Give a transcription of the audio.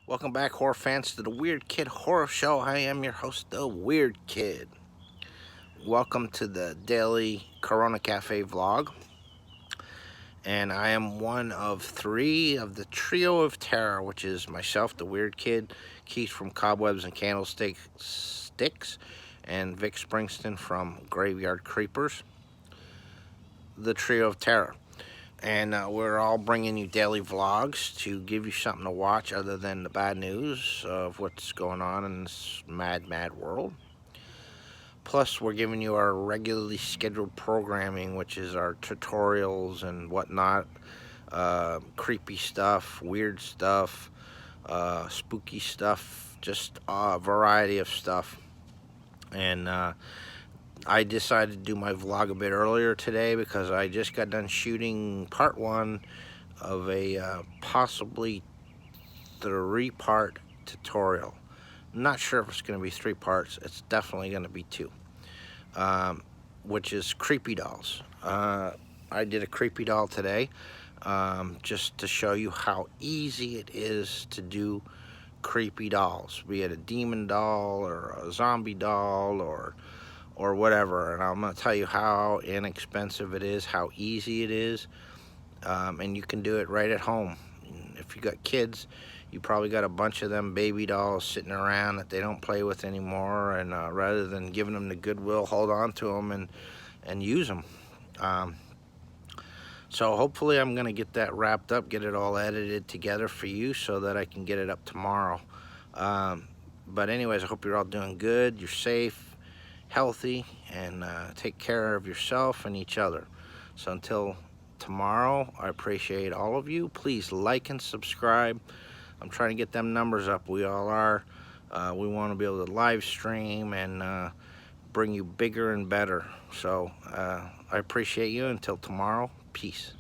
Welcome back, horror fans, to the Weird Kid Horror Show. I am your host, the Weird Kid. Welcome to the daily Corona Cafe vlog. And I am one of three of the trio of terror, which is myself, the Weird Kid, Keith from Cobwebs and Candlesticks, and Vic Springston from Graveyard Creepers. The trio of terror. And we're all bringing you daily vlogs to give you something to watch other than the bad news of what's going on in this mad world. Plus, we're giving you our regularly scheduled programming, which is our tutorials and whatnot, creepy stuff, weird stuff, spooky stuff, just a variety of stuff. And I decided to do my vlog a bit earlier today because I just got done shooting part one of a possibly 3-part tutorial. I'm not sure if it's going to be 3 parts. It's definitely going to be 2, which is creepy dolls. I did a creepy doll today just to show you how easy it is to do creepy dolls, be it a demon doll or a zombie doll or whatever. And I'm going to tell you how inexpensive it is, how easy it is, and you can do it right at home. If you got kids, you probably got a bunch of them baby dolls sitting around that they don't play with anymore, and rather than giving them the Goodwill, hold on to them and use them. So hopefully I'm going to get that wrapped up, get it all edited together for you so that I can get it up tomorrow. But anyways, I hope you're all doing good, you're safe, healthy, and take care of yourself and each other. So until tomorrow, I appreciate all of you. Please like and subscribe. I'm trying to get them numbers up. We all are. We want to be able to live stream and bring you bigger and better. So I appreciate you. Until tomorrow, peace.